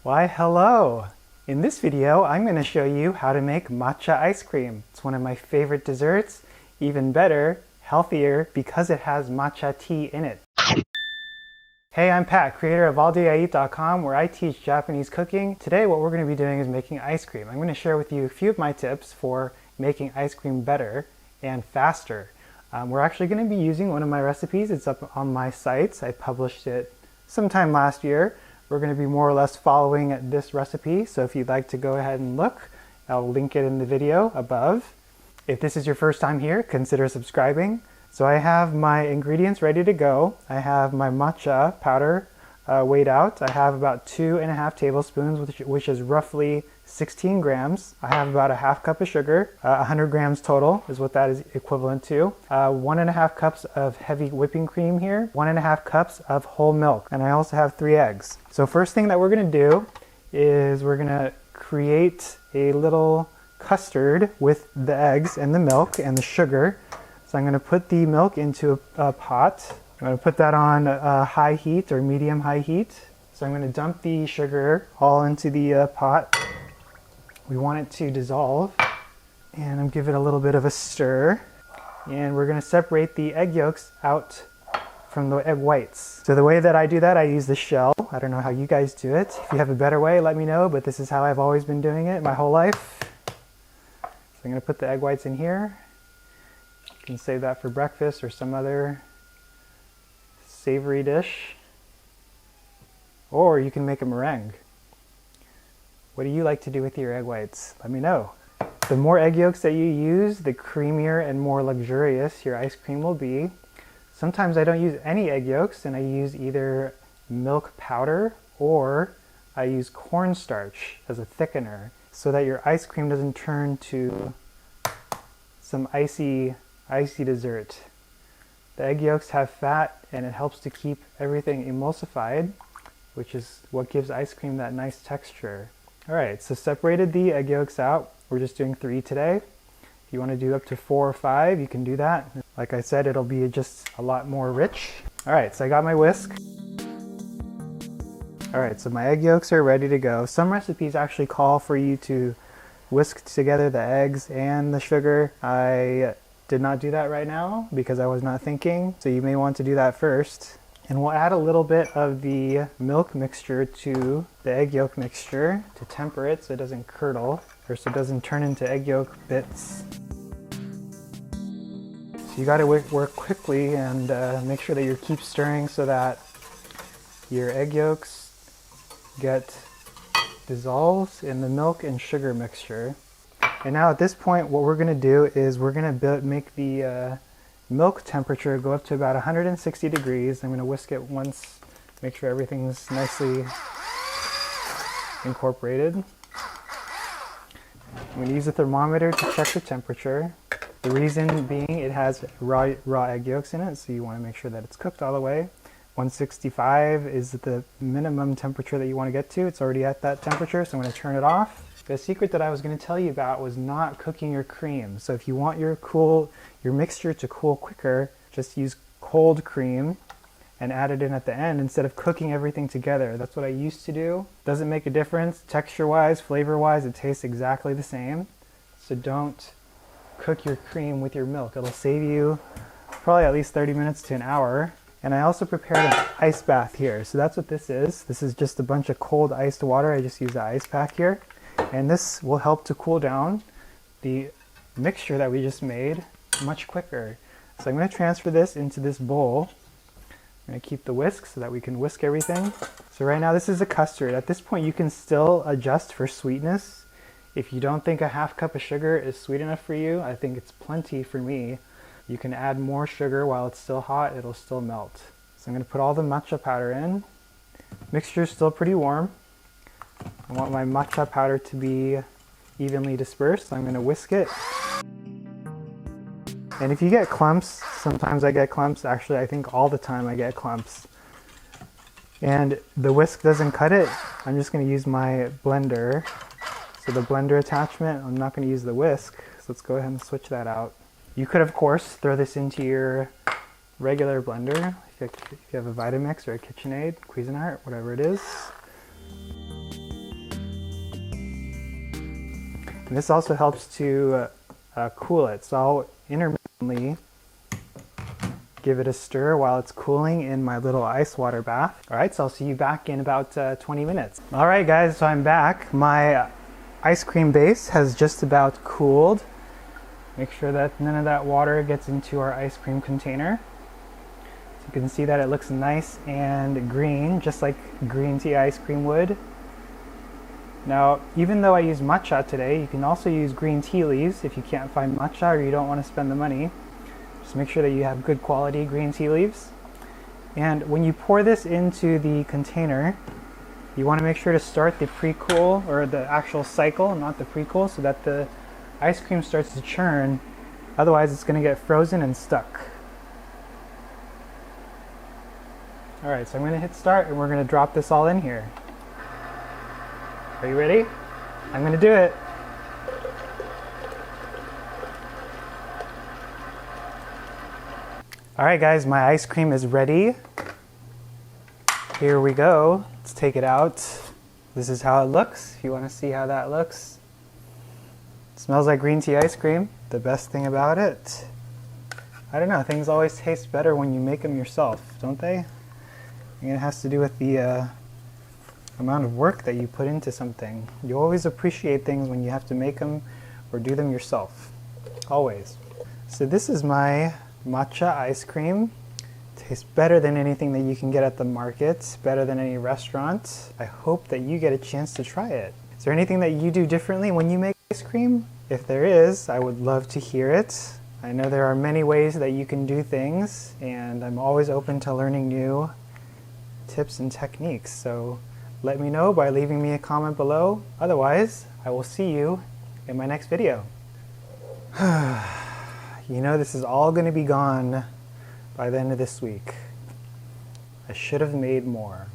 Why, hello! In this video, I'm going to show you how to make matcha ice cream. It's one of my favorite desserts. Even better, healthier, because it has matcha tea in it. Hey, I'm Pat, creator of alldayieat.com, where I teach Japanese cooking. Today, what we're going to be doing is making ice cream. I'm going to share with you a few of my tips for making ice cream better and faster. We're actually going to be using one of my recipes. It's up on my sites. I published it sometime last year. We're going to be more or less following this recipe, so if you'd like to go ahead and look, I'll link it in the video above. If this is your first time here, consider subscribing. So I have my ingredients ready to go. I have my matcha powder weighed out. I have about 2.5 tablespoons, which is roughly 16 grams. I have about a half cup of sugar, 100 grams total is what that is equivalent to. 1.5 cups of heavy whipping cream here, 1.5 cups of whole milk, and I also have 3 eggs. So first thing that we're gonna do is we're gonna create a little custard with the eggs and the milk and the sugar. So I'm gonna put the milk into a pot. I'm going to put that on high heat or medium high heat. So I'm going to dump the sugar all into the pot. We want it to dissolve, and I'm give it a little bit of a stir. And we're going to separate the egg yolks out from the egg whites. So the way that I do that, I use the shell. I don't know how you guys do it. If you have a better way, let me know, but this is how I've always been doing it my whole life. So I'm going to put the egg whites in here. You can save that for breakfast or some other savory dish, or you can make a meringue. What do you like to do with your egg whites? Let me know. The more egg yolks that you use, the creamier and more luxurious your ice cream will be. Sometimes I don't use any egg yolks, and I use either milk powder or I use cornstarch as a thickener so that your ice cream doesn't turn to some icy dessert. The egg yolks have fat, and it helps to keep everything emulsified, which is what gives ice cream that nice texture. Alright, so separated the egg yolks out. We're just doing 3 today. If you want to do up to 4 or 5, you can do that. Like I said, it'll be just a lot more rich. Alright, so I got my whisk. Alright, so my egg yolks are ready to go. Some recipes actually call for you to whisk together the eggs and the sugar. I did not do that right now because I was not thinking, so you may want to do that first. And we'll add a little bit of the milk mixture to the egg yolk mixture to temper it so it doesn't curdle, or so it doesn't turn into egg yolk bits. So you gotta work quickly and make sure that you keep stirring so that your egg yolks get dissolved in the milk and sugar mixture. And now at this point, what we're going to do is we're going to make the milk temperature go up to about 160 degrees. I'm going to whisk it once, make sure everything's nicely incorporated. I'm going to use a thermometer to check the temperature. The reason being it has raw egg yolks in it, so you want to make sure that it's cooked all the way. 165 is the minimum temperature that you want to get to. It's already at that temperature, so I'm going to turn it off. The secret that I was going to tell you about was not cooking your cream. So if you want your mixture to cool quicker, just use cold cream and add it in at the end instead of cooking everything together. That's what I used to do. Doesn't make a difference. Texture-wise, flavor-wise, it tastes exactly the same. So don't cook your cream with your milk. It'll save you probably at least 30 minutes to an hour. And I also prepared an ice bath here. So that's what this is. This is just a bunch of cold iced water. I just use the ice pack here. And this will help to cool down the mixture that we just made much quicker. So I'm going to transfer this into this bowl. I'm going to keep the whisk so that we can whisk everything. So right now this is a custard. At this point you can still adjust for sweetness. If you don't think a half cup of sugar is sweet enough for you, I think it's plenty for me. You can add more sugar while it's still hot, it'll still melt. So I'm going to put all the matcha powder in. Mixture is still pretty warm. I want my matcha powder to be evenly dispersed, so I'm going to whisk it. And if you get clumps, sometimes I get clumps, actually I think all the time I get clumps, and the whisk doesn't cut it, I'm just going to use my blender. So the blender attachment, I'm not going to use the whisk, so let's go ahead and switch that out. You could of course throw this into your regular blender, if you have a Vitamix or a KitchenAid, Cuisinart, whatever it is. And this also helps to cool it. So I'll intermittently give it a stir while it's cooling in my little ice water bath. All right, so I'll see you back in about 20 minutes. All right, guys, so I'm back. My ice cream base has just about cooled. Make sure that none of that water gets into our ice cream container. So you can see that it looks nice and green, just like green tea ice cream would. Now, even though I use matcha today, you can also use green tea leaves if you can't find matcha or you don't want to spend the money. Just make sure that you have good quality green tea leaves. And when you pour this into the container, you want to make sure to start the pre-cool, or the actual cycle, not the pre-cool, so that the ice cream starts to churn. Otherwise it's going to get frozen and stuck. Alright, so I'm going to hit start and we're going to drop this all in here. Are you ready? I'm going to do it. Alright guys, my ice cream is ready. Here we go. Let's take it out. This is how it looks, if you want to see how that looks. It smells like green tea ice cream. The best thing about it, I don't know, things always taste better when you make them yourself, don't they? And it has to do with the amount of work that you put into something. You always appreciate things when you have to make them or do them yourself. Always. So this is my matcha ice cream. Tastes better than anything that you can get at the market, better than any restaurant. I hope that you get a chance to try it. Is there anything that you do differently when you make ice cream? If there is, I would love to hear it. I know there are many ways that you can do things, and I'm always open to learning new tips and techniques. So let me know by leaving me a comment below. Otherwise, I will see you in my next video. You know, this is all going to be gone by the end of this week. I should have made more.